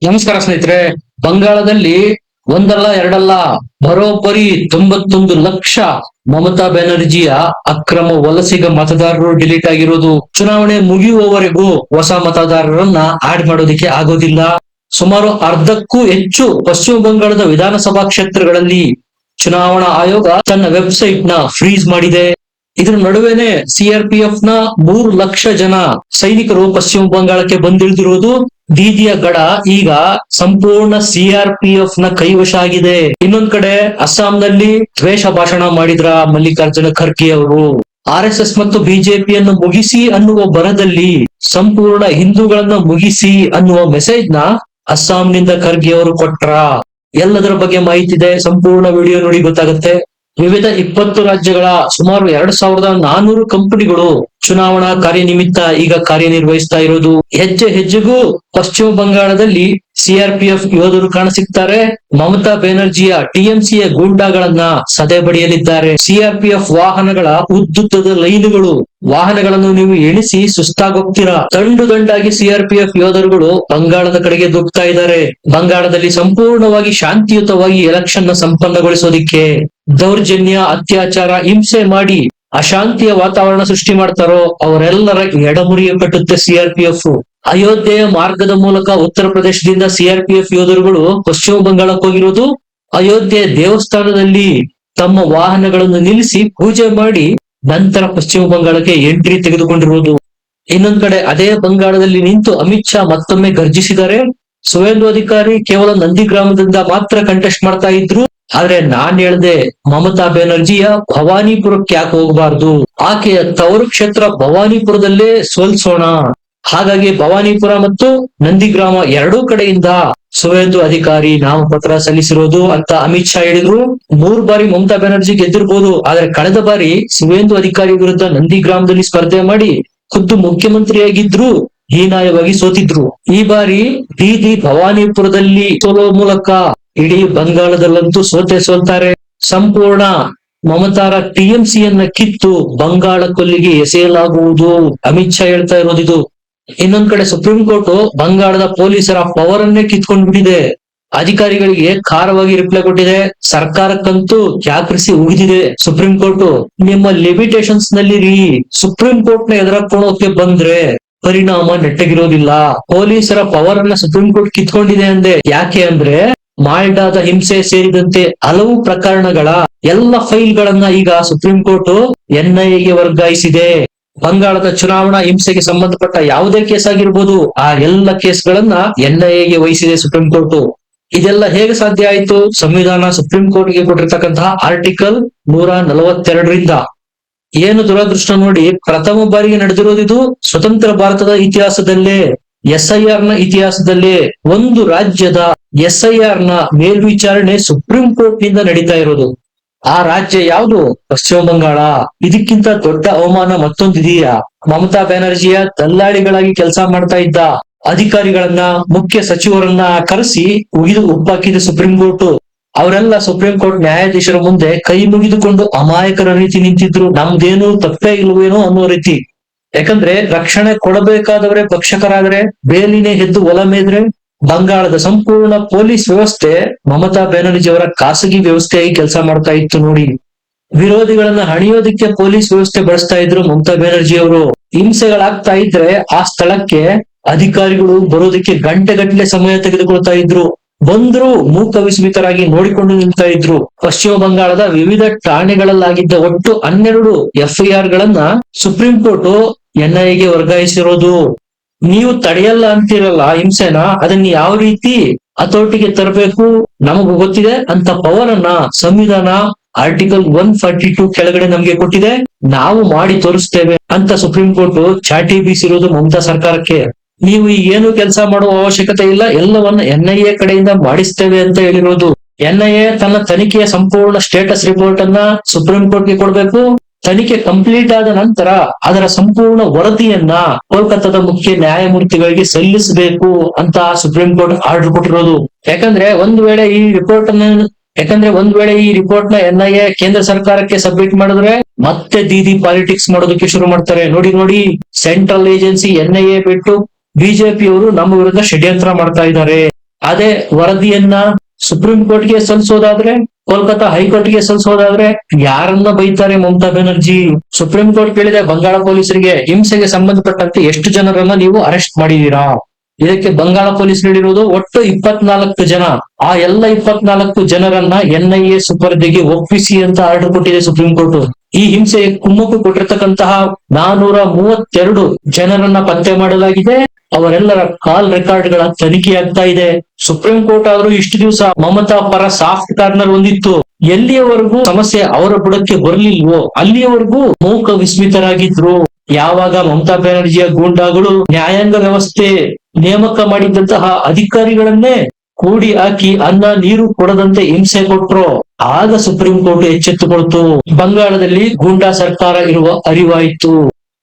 ನಮಸ್ಕಾರ ಸ್ನೇಹಿತರೆ. ಬಂಗಾಳದಲ್ಲಿ ಒಂದಲ್ಲ ಎರಡಲ್ಲ ಬರೋಬ್ಬರಿ 91 ಲಕ್ಷ ಮಮತಾ ಬ್ಯಾನರ್ಜಿಯ ಅಕ್ರಮ ವಲಸಿಗ ಮತದಾರರು ಡಿಲೀಟ್ ಆಗಿರೋದು. ಚುನಾವಣೆ ಮುಗಿಯುವವರೆಗೂ ಹೊಸ ಮತದಾರರನ್ನ ಆಡ್ ಮಾಡೋದಿಕ್ಕೆ ಆಗೋದಿಲ್ಲ. ಸುಮಾರು ಅರ್ಧಕ್ಕೂ ಹೆಚ್ಚು ಪಶ್ಚಿಮ ಬಂಗಾಳದ ವಿಧಾನಸಭಾ ಕ್ಷೇತ್ರಗಳಲ್ಲಿ ಚುನಾವಣಾ ಆಯೋಗ ತನ್ನ ವೆಬ್ಸೈಟ್ ನ ಫ್ರೀಸ್ ಮಾಡಿದೆ. ಇದರ ನಡುವೆನೆ ಸಿಆರ್ಪಿಎಫ್ ನ 3 ಲಕ್ಷ ಜನ ಸೈನಿಕರು ಪಶ್ಚಿಮ ಬಂಗಾಳಕ್ಕೆ ಬಂದಿಳಿದಿರುವುದು. ಬೀದಿಯ ಗಡ ಈಗ ಸಂಪೂರ್ಣ ಸಿಆರ್ಪಿಎಫ್ ನ ಕೈವಶ ಆಗಿದೆ. ಇನ್ನೊಂದ್ ಕಡೆ ಅಸ್ಸಾಂನಲ್ಲಿ ದ್ವೇಷ ಭಾಷಣ ಮಾಡಿದ್ರ ಮಲ್ಲಿಕಾರ್ಜುನ ಖರ್ಗೆ ಅವರು. RSS ಮತ್ತು ಬಿಜೆಪಿಯನ್ನು ಮುಗಿಸಿ ಅನ್ನುವ ಬರದಲ್ಲಿ ಸಂಪೂರ್ಣ ಹಿಂದೂಗಳನ್ನ ಮುಗಿಸಿ ಅನ್ನುವ ಮೆಸೇಜ್ ನ ಅಸ್ಸಾಂನಿಂದ ಖರ್ಗೆ ಅವರು ಕೊಟ್ರ. ಎಲ್ಲದರ ಬಗ್ಗೆ ಮಾಹಿತಿ ಇದೆ, ಸಂಪೂರ್ಣ ವಿಡಿಯೋ ನೋಡಿ ಗೊತ್ತಾಗುತ್ತೆ. ವಿವಿಧ 20 ರಾಜ್ಯಗಳ ಸುಮಾರು 2400 ಕಂಪನಿಗಳು ಚುನಾವಣಾ ಕಾರ್ಯನಿಮಿತ್ತ ಈಗ ಕಾರ್ಯನಿರ್ವಹಿಸ್ತಾ ಇರೋದು. ಹೆಜ್ಜೆ ಹೆಜ್ಜೆಗೂ ಪಶ್ಚಿಮ ಬಂಗಾಳದಲ್ಲಿ ಸಿಆರ್ಪಿಎಫ್ ಯೋಧರು ಕಾಣಸಿಗ್ತಾರೆ. ಮಮತಾ ಬ್ಯಾನರ್ಜಿಯ ಟಿಎಂಸಿಯ ಗೂಂಡಾಗಳನ್ನ ಸದೆ ಬಡಿಯಲಿದ್ದಾರೆ. ಸಿಆರ್ಪಿಎಫ್ ವಾಹನಗಳ ಉದ್ದುದ್ದದ ಲೈನುಗಳು, ವಾಹನಗಳನ್ನು ನೀವು ಎಣಿಸಿ ಸುಸ್ತಾಗೋಗ್ತೀರಾ. ದಂಡು ದಂಡಾಗಿ ಸಿಆರ್ಪಿಎಫ್ ಯೋಧರುಗಳು ಬಂಗಾಳದ ಕಡೆಗೆ ದುಗ್ತಾ ಇದ್ದಾರೆ. ಬಂಗಾಳದಲ್ಲಿ ಸಂಪೂರ್ಣವಾಗಿ ಶಾಂತಿಯುತವಾಗಿ ಎಲೆಕ್ಷನ್ ನ ಸಂಪನ್ನಗೊಳಿಸೋದಿಕ್ಕೆ ದೌರ್ಜನ್ಯ, ಅತ್ಯಾಚಾರ, ಹಿಂಸೆ ಮಾಡಿ ಅಶಾಂತಿಯ ವಾತಾವರಣ ಸೃಷ್ಟಿ ಮಾಡ್ತಾರೋ ಅವರೆಲ್ಲರ ಎಡಮುರಿಯ ಕಟ್ಟುತ್ತೆ ಸಿಆರ್ಪಿಎಫ್. ಅಯೋಧ್ಯೆಯ ಮಾರ್ಗದ ಮೂಲಕ ಉತ್ತರ ಪ್ರದೇಶದಿಂದ ಸಿಆರ್ಪಿಎಫ್ ಯೋಧರುಗಳು ಪಶ್ಚಿಮ ಬಂಗಾಳಕ್ಕೆ ಹೋಗಿರೋದು. ಅಯೋಧ್ಯೆ ದೇವಸ್ಥಾನದಲ್ಲಿ ತಮ್ಮ ವಾಹನಗಳನ್ನು ನಿಲ್ಲಿಸಿ ಪೂಜೆ ಮಾಡಿ ನಂತರ ಪಶ್ಚಿಮ ಬಂಗಾಳಕ್ಕೆ ಎಂಟ್ರಿ ತೆಗೆದುಕೊಂಡಿರುವುದು. ಇನ್ನೊಂದ್ ಕಡೆ ಅದೇ ಬಂಗಾಳದಲ್ಲಿ ನಿಂತು ಅಮಿತ್ ಶಾ ಮತ್ತೊಮ್ಮೆ ಗರ್ಜಿಸಿದ್ದಾರೆ. ಸುವೇಂದು ಅಧಿಕಾರಿ ಕೇವಲ ನಂದಿಗ್ರಾಮದಿಂದ ಮಾತ್ರ ಕಂಟೆಸ್ಟ್ ಮಾಡ್ತಾ ಇದ್ರು. ಆದ್ರೆ ನಾನ್ ಹೇಳ್ದೆ, ಮಮತಾ ಬ್ಯಾನರ್ಜಿಯ ಭವಾನಿಪುರಕ್ಕೆ ಯಾಕೆ ಹೋಗಬಾರ್ದು, ಆಕೆಯ ತವರು ಕ್ಷೇತ್ರ ಭವಾನಿಪುರದಲ್ಲೇ ಸೋಲ್ಸೋಣ. ಹಾಗಾಗಿ ಭವಾನಿಪುರ ಮತ್ತು ನಂದಿಗ್ರಾಮ ಎರಡೂ ಕಡೆಯಿಂದ ಸುವೇಂದು ಅಧಿಕಾರಿ ನಾಮಪತ್ರ ಸಲ್ಲಿಸಿರೋದು ಅಂತ ಅಮಿತ್ ಶಾ ಹೇಳಿದ್ರು. 3 ಬಾರಿ ಮಮತಾ ಬ್ಯಾನರ್ಜಿ ಗೆದ್ದಿರ್ಬೋದು, ಆದ್ರೆ ಕಳೆದ ಬಾರಿ ಸುವೇಂದು ಅಧಿಕಾರಿ ವಿರುದ್ಧ ನಂದಿಗ್ರಾಮದಲ್ಲಿ ಸ್ಪರ್ಧೆ ಮಾಡಿ ಖುದ್ದು ಮುಖ್ಯಮಂತ್ರಿಯಾಗಿದ್ರು ಹೀನಾಯವಾಗಿ ಸೋತಿದ್ರು. ಈ ಬಾರಿ ಬೀದಿ ಭವಾನಿಪುರದಲ್ಲಿ ಸೋಲುವ ಮೂಲಕ ಇಡೀ ಬಂಗಾಳದಲ್ಲಂತೂ ಸೋಲ್ತಾರೆ. ಸಂಪೂರ್ಣ ಮಮತಾರ ಟಿಎಂಸಿಯನ್ನ ಕಿತ್ತು ಬಂಗಾಳ ಕೊಲ್ಲಿಗೆ ಎಸೆಯಲಾಗುವುದು ಅಮಿತ್ ಶಾ ಹೇಳ್ತಾ ಇರೋದಿದು. ಇನ್ನೊಂದ್ ಕಡೆ ಸುಪ್ರೀಂ ಕೋರ್ಟ್ ಬಂಗಾಳದ ಪೊಲೀಸರ ಪವರ್ ಅನ್ನೇ ಕಿತ್ಕೊಂಡ್ ಬಿಟ್ಟಿದೆ. ಅಧಿಕಾರಿಗಳಿಗೆ ಖಾರವಾಗಿ ರಿಪ್ಲೈ ಕೊಟ್ಟಿದೆ. ಸರ್ಕಾರಕ್ಕಂತೂ ಕ್ಯಾಕರಿಸಿ ಉಗಿದಿದೆ ಸುಪ್ರೀಂ ಕೋರ್ಟ್. ನಿಮ್ಮ ಲಿಮಿಟೇಷನ್ಸ್ ನಲ್ಲಿ ಸುಪ್ರೀಂ ಕೋರ್ಟ್ ನ ಎದುರಾಕೊಳ್ಳೋಕೆ ಬಂದ್ರೆ ಪರಿಣಾಮ ನೆಟ್ಟಗಿರೋದಿಲ್ಲ. ಪೊಲೀಸರ ಪವರ್ ಅನ್ನ ಸುಪ್ರೀಂ ಕೋರ್ಟ್ ಕಿತ್ಕೊಂಡಿದೆ ಅಂದೆ. ಯಾಕೆ ಅಂದ್ರೆ ಮಾಲ್ಡಾದ ಹಿಂಸೆ ಸೇರಿದಂತೆ ಹಲವು ಪ್ರಕರಣಗಳ ಎಲ್ಲ ಫೈಲ್ಗಳನ್ನ ಈಗ ಸುಪ್ರೀಂ ಕೋರ್ಟ್ NIAಗೆ ವರ್ಗಾಯಿಸಿದೆ. ಬಂಗಾಳದ ಚುನಾವಣಾ ಹಿಂಸೆಗೆ ಸಂಬಂಧಪಟ್ಟ ಯಾವುದೇ ಕೇಸ್ ಆಗಿರ್ಬೋದು, ಆ ಎಲ್ಲ ಕೇಸ್ಗಳನ್ನ NIAಗೆ ವಹಿಸಿದೆ ಸುಪ್ರೀಂ ಕೋರ್ಟ್. ಇದೆಲ್ಲ ಹೇಗೆ ಸಾಧ್ಯ ಆಯ್ತು? ಸಂವಿಧಾನ ಸುಪ್ರೀಂ ಕೋರ್ಟ್ಗೆ ಕೊಟ್ಟಿರ್ತಕ್ಕಂತಹ ಆರ್ಟಿಕಲ್ 142ರಿಂದ. ಏನು ದುರದೃಷ್ಟ ನೋಡಿ, ಪ್ರಥಮ ಬಾರಿಗೆ ನಡೆದಿರೋದಿದು ಸ್ವತಂತ್ರ ಭಾರತದ ಇತಿಹಾಸದಲ್ಲೇ, SIR ನ ಇತಿಹಾಸದಲ್ಲೇ ಒಂದು ರಾಜ್ಯದ SIR ನ ಮೇಲ್ವಿಚಾರಣೆ ಸುಪ್ರೀಂ ಕೋರ್ಟ್ ನಿಂದ ನಡೀತಾ ಇರೋದು. ಆ ರಾಜ್ಯ ಯಾವುದು? ಪಶ್ಚಿಮ ಬಂಗಾಳ. ಇದಕ್ಕಿಂತ ದೊಡ್ಡ ಅವಮಾನ ಮತ್ತೊಂದಿದೆಯಾ? ಮಮತಾ ಬ್ಯಾನರ್ಜಿಯ ದಲ್ಲಾಳಿಗಳಾಗಿ ಕೆಲಸ ಮಾಡ್ತಾ ಇದ್ದ ಅಧಿಕಾರಿಗಳನ್ನ, ಮುಖ್ಯ ಸಚಿವರನ್ನ ಕರೆಸಿ ಉಗಿದು ಉಪ್ಪಾಕಿದ ಸುಪ್ರೀಂ ಕೋರ್ಟ್. ಅವರೆಲ್ಲ ಸುಪ್ರೀಂ ಕೋರ್ಟ್ ನ್ಯಾಯಾಧೀಶರ ಮುಂದೆ ಕೈ ಮುಗಿದುಕೊಂಡು ಅಮಾಯಕರ ರೀತಿ ನಿಂತಿದ್ರು. ನಮ್ದೇನು ತಪ್ಪೇ ಇಲ್ವೇನೋ ಅನ್ನೋ ರೀತಿ. ಯಾಕಂದ್ರೆ ರಕ್ಷಣೆ ಕೊಡಬೇಕಾದವರೇ ಭಕ್ಷಕರಾದ್ರೆ, ಬೇಲಿನೇ ಎದ್ದು ಒಲ ಮೇದ್ರೆ ಬಂಗಾಳದ ಸಂಪೂರ್ಣ ಪೊಲೀಸ್ ವ್ಯವಸ್ಥೆ ಮಮತಾ ಬ್ಯಾನರ್ಜಿ ಅವರ ಖಾಸಗಿ ವ್ಯವಸ್ಥೆಯಾಗಿ ಕೆಲಸ ಮಾಡ್ತಾ ಇತ್ತು ನೋಡಿ. ವಿರೋಧಿಗಳನ್ನ ಹಣಿಯೋದಿಕ್ಕೆ ಪೊಲೀಸ್ ವ್ಯವಸ್ಥೆ ಬಳಸ್ತಾ ಇದ್ರು ಮಮತಾ ಬ್ಯಾನರ್ಜಿ ಅವರು. ಹಿಂಸೆಗಳಾಗ್ತಾ ಇದ್ರೆ ಆ ಸ್ಥಳಕ್ಕೆ ಅಧಿಕಾರಿಗಳು ಬರೋದಕ್ಕೆ ಗಂಟೆಗಟ್ಟಲೆ ಸಮಯ ತೆಗೆದುಕೊಳ್ತಾ ಇದ್ರು. ಬಂದ್ರು ಮೂಕ ವಿಸ್ಮಿತರಾಗಿ ನೋಡಿಕೊಂಡು ನಿಲ್ತಾ ಇದ್ರು. ಪಶ್ಚಿಮ ಬಂಗಾಳದ ವಿವಿಧ ಠಾಣೆಗಳಲ್ಲಾಗಿದ್ದ ಒಟ್ಟು 12 FIR ಗಳನ್ನ ಸುಪ್ರೀಂ ಕೋರ್ಟ್ NIAಗೆ ವರ್ಗಾಯಿಸಿರೋದು. ನೀವು ತಡೆಯಲ್ಲ ಅಂತಿರಲ್ಲ ಹಿಂಸೆನ, ಅದನ್ನ ಯಾವ ರೀತಿ ಹತೋಟಿಗೆ ತರಬೇಕು ನಮಗೂ ಗೊತ್ತಿದೆ ಅಂತ ಪವರ್ ಅನ್ನ ಸಂವಿಧಾನ ಆರ್ಟಿಕಲ್ 142 ಕೆಳಗಡೆ ನಮ್ಗೆ ಕೊಟ್ಟಿದೆ. ನಾವು ಮಾಡಿ ತೋರಿಸ್ತೇವೆ ಅಂತ ಸುಪ್ರೀಂ ಕೋರ್ಟ್ ಚಾಟಿ ಬೀಸಿರೋದು ಮಮತಾ ಸರ್ಕಾರಕ್ಕೆ. ನೀವು ಏನು ಕೆಲಸ ಮಾಡುವ ಅವಶ್ಯಕತೆ ಇಲ್ಲ, ಎಲ್ಲವನ್ನ NIA ಕಡೆಯಿಂದ ಮಾಡಿಸ್ತೇವೆ ಅಂತ ಹೇಳಿರೋದು. NIA ತನ್ನ ತನಿಖೆಯ ಸಂಪೂರ್ಣ ಸ್ಟೇಟಸ್ ರಿಪೋರ್ಟ್ ಅನ್ನ ಸುಪ್ರೀಂ ಕೋರ್ಟ್ಗೆ ಕೊಡ್ಬೇಕು. ತನಿಖೆ ಕಂಪ್ಲೀಟ್ ಆದ ನಂತರ ಅದರ ಸಂಪೂರ್ಣ ವರದಿಯನ್ನ ಕೋಲ್ಕತ್ತಾದ ಮುಖ್ಯ ನ್ಯಾಯಮೂರ್ತಿಗಳಿಗೆ ಸಲ್ಲಿಸಬೇಕು ಅಂತ ಸುಪ್ರೀಂ ಕೋರ್ಟ್ ಆರ್ಡರ್ ಕೊಟ್ಟಿರೋದು. ಯಾಕಂದ್ರೆ ಒಂದ್ ವೇಳೆ ಈ ರಿಪೋರ್ಟ್ ನ NIA ಕೇಂದ್ರ ಸರ್ಕಾರಕ್ಕೆ ಸಬ್ಮಿಟ್ ಮಾಡಿದ್ರೆ ಮತ್ತೆ ದೀದಿ ಪಾಲಿಟಿಕ್ಸ್ ಮಾಡೋದಕ್ಕೆ ಶುರು ಮಾಡ್ತಾರೆ. ನೋಡಿ ಸೆಂಟ್ರಲ್ ಏಜೆನ್ಸಿ NIA ಬಿಟ್ಟು ಬಿಜೆಪಿ ಅವರು ನಮ್ಮ ವಿರುದ್ಧ ಷಡ್ಯಂತ್ರ ಮಾಡ್ತಾ ಇದ್ದಾರೆ. ಅದೇ ವರದಿಯನ್ನ ಸುಪ್ರೀಂ ಕೋರ್ಟ್ಗೆ ಸಲ್ಲಿಸೋದಾದ್ರೆ, ಕೋಲ್ಕತ್ತಾ ಹೈಕೋರ್ಟ್ಗೆ ಸಲ್ಲಿಸೋದಾದ್ರೆ ಯಾರನ್ನ ಬೈತಾರೆ ಮಮತಾ ಬ್ಯಾನರ್ಜಿ. ಸುಪ್ರೀಂ ಕೋರ್ಟ್ ಕೇಳಿದೆ ಬಂಗಾಳ ಪೊಲೀಸರಿಗೆ, ಹಿಂಸೆಗೆ ಸಂಬಂಧಪಟ್ಟಂತೆ ಎಷ್ಟು ಜನರನ್ನ ನೀವು ಅರೆಸ್ಟ್ ಮಾಡಿದೀರಾ? ಇದಕ್ಕೆ ಬಂಗಾಳ ಪೊಲೀಸ್ ಹೇಳಿರುವುದು ಒಟ್ಟು 24 ಜನ. ಆ ಎಲ್ಲ 24 ಜನರನ್ನ NIA ಸುಪರ್ದಿಗೆ ಒಪ್ಪಿಸಿ ಅಂತ ಆರ್ಡರ್ ಕೊಟ್ಟಿದೆ ಸುಪ್ರೀಂ ಕೋರ್ಟ್. ಈ ಹಿಂಸೆಗೆ ಕುಮ್ಮಕ್ಕು ಕೊಟ್ಟಿರ್ತಕ್ಕಂತಹ 432 ಜನರನ್ನ ಪತ್ತೆ ಮಾಡಲಾಗಿದೆ. ಅವರೆಲ್ಲರ ಕಾಲ್ ರೆಕಾರ್ಡ್ ಗಳ ತನಿಖೆ ಆಗ್ತಾ ಇದೆ. ಸುಪ್ರೀಂ ಕೋರ್ಟ್ ಆದ್ರೂ ಇಷ್ಟು ದಿವಸ ಮಮತಾ ಪರ ಸಾಫ್ಟ್ ಕಾರ್ನರ್ ಹೊಂದಿತ್ತು. ಎಲ್ಲಿಯವರೆಗೂ ಸಮಸ್ಯೆ ಅವರ ಬುಡಕ್ಕೆ ಬರ್ಲಿಲ್ವೋ ಅಲ್ಲಿಯವರೆಗೂ ಮೂಕ ವಿಸ್ಮಿತರಾಗಿದ್ರು. ಯಾವಾಗ ಮಮತಾ ಬ್ಯಾನರ್ಜಿಯ ಗೂಂಡಾಗಳು ನ್ಯಾಯಾಂಗ ವ್ಯವಸ್ಥೆ ನೇಮಕ ಮಾಡಿದಂತಹ ಅಧಿಕಾರಿಗಳನ್ನೇ ಕೂಡಿ ಹಾಕಿ ಅನ್ನ ನೀರು ಕೊಡದಂತೆ ಹಿಂಸೆ ಕೊಟ್ರು, ಆಗ ಸುಪ್ರೀಂ ಕೋರ್ಟ್ ಎಚ್ಚೆತ್ತುಕೊಳ್ತು. ಬಂಗಾಳದಲ್ಲಿ ಗೂಂಡಾ ಸರ್ಕಾರ ಇರುವ ಅರಿವಾಯಿತು.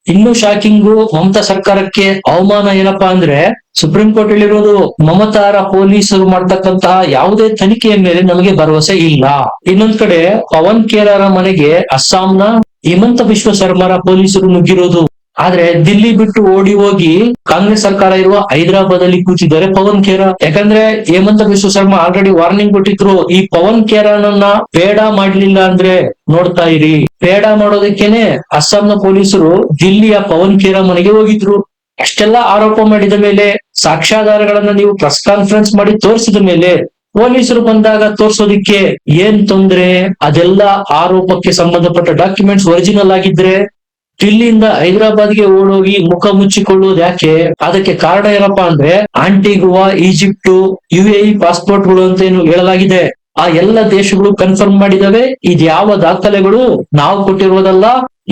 ಇನ್ನು ಶಾಕಿಂಗು, ಮಮತಾ ಸರ್ಕಾರಕ್ಕೆ ಅವಮಾನ ಏನಪ್ಪಾ ಅಂದ್ರೆ ಸುಪ್ರೀಂ ಕೋರ್ಟ್ ಹೇಳಿರೋದು ಮಮತಾರ ಪೊಲೀಸರು ಮಾಡ್ತಕ್ಕಂತಹ ಯಾವುದೇ ತನಿಖೆಯ ಮೇಲೆ ನಮಗೆ ಭರವಸೆ ಇಲ್ಲ. ಇನ್ನೊಂದ್ ಕಡೆ ಪವನ್ ಕೇರಾರ ಮನೆಗೆ ಅಸ್ಸಾಂನ ಹಿಮಂತ ಬಿಶ್ವ ಶರ್ಮಾರ ಪೊಲೀಸರು ನುಗ್ಗಿರೋದು. ಆದ್ರೆ ದಿಲ್ಲಿ ಬಿಟ್ಟು ಓಡಿ ಹೋಗಿ ಕಾಂಗ್ರೆಸ್ ಸರ್ಕಾರ ಇರುವ ಹೈದರಾಬಾದ್ ಅಲ್ಲಿ ಕೂತಿದ್ದಾರೆ ಪವನ್ ಖೇರಾ. ಯಾಕಂದ್ರೆ ಹೇಮಂತ ಬಿಶ್ವ ಶರ್ಮಾ ಆಲ್ರೆಡಿ ವಾರ್ನಿಂಗ್ ಕೊಟ್ಟಿದ್ರು, ಈ ಪವನ್ ಖೇರಾನನ್ನ ಬೇಡ ಮಾಡ್ಲಿಲ್ಲ ಅಂದ್ರೆ ನೋಡ್ತಾ ಇರಿ. ಬೇಡ ಮಾಡೋದಕ್ಕೇನೆ ಅಸ್ಸಾಂನ ಪೊಲೀಸರು ದಿಲ್ಲಿಯ ಪವನ್ ಖೇರಾ ಮನೆಗೆ ಹೋಗಿದ್ರು. ಅಷ್ಟೆಲ್ಲ ಆರೋಪ ಮಾಡಿದ ಮೇಲೆ, ಸಾಕ್ಷ್ಯಾಧಾರಗಳನ್ನ ನೀವು ಪ್ರೆಸ್ ಕಾನ್ಫರೆನ್ಸ್ ಮಾಡಿ ತೋರಿಸಿದ ಮೇಲೆ ಪೊಲೀಸರು ಬಂದಾಗ ತೋರ್ಸೋದಿಕ್ಕೆ ಏನ್ ತೊಂದ್ರೆ? ಅದೆಲ್ಲ ಆರೋಪಕ್ಕೆ ಸಂಬಂಧಪಟ್ಟ ಡಾಕ್ಯುಮೆಂಟ್ಸ್ ಒರಿಜಿನಲ್ ಆಗಿದ್ರೆ ದಿಲ್ಲಿಯಿಂದ ಹೈದರಾಬಾದ್ಗೆ ಓಡೋಗಿ ಮುಖ ಮುಚ್ಚಿಕೊಳ್ಳುವುದು ಯಾಕೆ? ಅದಕ್ಕೆ ಕಾರಣ ಏನಪ್ಪಾ ಅಂದ್ರೆ ಆಂಟಿಗುವಾ, ಈಜಿಪ್ಟು, UAE ಪಾಸ್ಪೋರ್ಟ್ಗಳು ಅಂತ ಏನು ಹೇಳಲಾಗಿದೆ. ಆ ಎಲ್ಲ ದೇಶಗಳು ಕನ್ಫರ್ಮ್ ಮಾಡಿದವೆ ಇದ್ಯಾವ ದಾಖಲೆಗಳು ನಾವು ಕೊಟ್ಟಿರುವುದಲ್ಲ,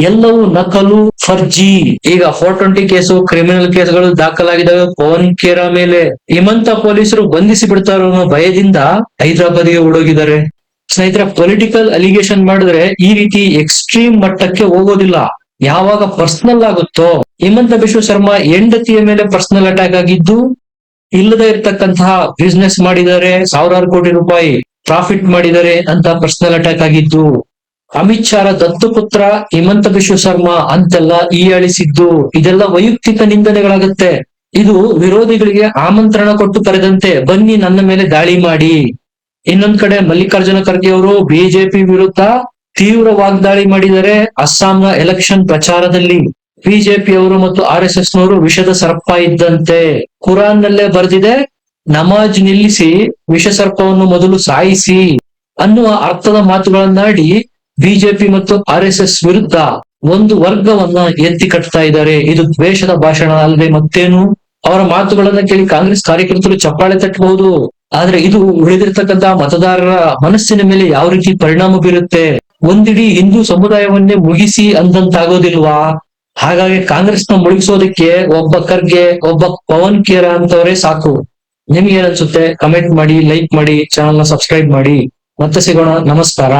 ಎಲ್ಲವೂ ನಕಲು, ಫರ್ಜಿ. ಈಗ 420 ಕೇಸು, ಕ್ರಿಮಿನಲ್ ಕೇಸ್ಗಳು ದಾಖಲಾಗಿದ್ದಾವೆ ಪವನ್ ಖೇರಾ ಮೇಲೆ. ಹಿಮಂತ ಪೊಲೀಸರು ಬಂಧಿಸಿ ಬಿಡ್ತಾರೋ ಅನ್ನೋ ಭಯದಿಂದ ಹೈದರಾಬಾದ್ಗೆ ಓಡೋಗಿದ್ದಾರೆ. ಸ್ನೇಹಿತರೆ, ಪೊಲಿಟಿಕಲ್ ಅಲಿಗೇಷನ್ ಮಾಡಿದ್ರೆ ಈ ರೀತಿ ಎಕ್ಸ್ಟ್ರೀಮ್ ಮಟ್ಟಕ್ಕೆ ಹೋಗೋದಿಲ್ಲ. ಯಾವಾಗ ಪರ್ಸನಲ್ ಆಗುತ್ತೋ, ಹಿಮಂತ ಬಿಶ್ವ ಶರ್ಮಾ ಹೆಂಡತಿಯ ಮೇಲೆ ಪರ್ಸನಲ್ ಅಟ್ಯಾಕ್ ಆಗಿದ್ದು, ಇಲ್ಲದೆ ಇರ್ತಕ್ಕಂತಹ ಬಿಸ್ನೆಸ್ ಮಾಡಿದ್ದಾರೆ, ಸಾವಿರಾರು ಕೋಟಿ ರೂಪಾಯಿ ಪ್ರಾಫಿಟ್ ಮಾಡಿದ್ದಾರೆ ಅಂತ ಪರ್ಸನಲ್ ಅಟ್ಯಾಕ್ ಆಗಿದ್ದು, ಅಮಿತ್ ಶಾರ ದತ್ತುಪುತ್ರ ಹಿಮಂತ ಬಿಶ್ವ ಶರ್ಮಾ ಅಂತೆಲ್ಲ ಹೀಯಾಳಿಸಿದ್ದು, ಇದೆಲ್ಲ ವೈಯಕ್ತಿಕ ನಿಂದನೆಗಳಾಗುತ್ತೆ. ಇದು ವಿರೋಧಿಗಳಿಗೆ ಆಮಂತ್ರಣ ಕೊಟ್ಟು ಕರೆದಂತೆ, ಬನ್ನಿ ನನ್ನ ಮೇಲೆ ದಾಳಿ ಮಾಡಿ. ಇನ್ನೊಂದ್ ಕಡೆ ಮಲ್ಲಿಕಾರ್ಜುನ ಖರ್ಗೆ ಅವರು ಬಿಜೆಪಿ ವಿರುದ್ಧ ತೀವ್ರ ವಾಗ್ದಾಳಿ ಮಾಡಿದರೆ ಅಸ್ಸಾಂನ ಎಲೆಕ್ಷನ್ ಪ್ರಚಾರದಲ್ಲಿ. ಬಿಜೆಪಿ ಅವರು ಮತ್ತು RSS ನವರು ವಿಷದ ಸರ್ಪ ಇದ್ದಂತೆ. ಕುರಾನ್ ನಲ್ಲೇ ಬರೆದಿದೆ, ನಮಾಜ್ ನಿಲ್ಲಿಸಿ ವಿಷ ಸರ್ಪವನ್ನು ಮೊದಲು ಸಾಯಿಸಿ ಅನ್ನುವ ಅರ್ಥದ ಮಾತುಗಳನ್ನಾಡಿ ಬಿಜೆಪಿ ಮತ್ತು RSS ವಿರುದ್ಧ ಒಂದು ವರ್ಗವನ್ನ ಎತ್ತಿ ಕಟ್ತಾ ಇದ್ದಾರೆ. ಇದು ದ್ವೇಷದ ಭಾಷಣ ಅಲ್ಲದೆ ಮತ್ತೇನು? ಅವರ ಮಾತುಗಳನ್ನ ಕೇಳಿ ಕಾಂಗ್ರೆಸ್ ಕಾರ್ಯಕರ್ತರು ಚಪ್ಪಾಳೆ ತಟ್ಟಬಹುದು, ಆದ್ರೆ ಇದು ಉಳಿದಿರ್ತಕ್ಕಂತಹ ಮತದಾರರ ಮನಸ್ಸಿನ ಮೇಲೆ ಯಾವ ರೀತಿ ಪರಿಣಾಮ ಬೀರುತ್ತೆ? ಒಂದಿಡೀ ಹಿಂದೂ ಸಮುದಾಯವನ್ನೇ ಮುಗಿಸಿ ಅಂದಂತಾಗೋದಿಲ್ವಾ? ಹಾಗಾಗಿ ಕಾಂಗ್ರೆಸ್ನ ಮುಳುಗಿಸೋದಕ್ಕೆ ಒಬ್ಬ ಖರ್ಗೆ, ಒಬ್ಬ ಪವನ್ ಖೇರಾ ಅಂತವರೇ ಸಾಕು. ನಿಮ್ಗೆ ಏನನ್ಸುತ್ತೆ? ಕಮೆಂಟ್ ಮಾಡಿ, ಲೈಕ್ ಮಾಡಿ, ಚಾನಲ್ ನ ಸಬ್ಸ್ಕ್ರೈಬ್ ಮಾಡಿ. ಮತ್ತೆ ಸಿಗೋಣ. ನಮಸ್ಕಾರ.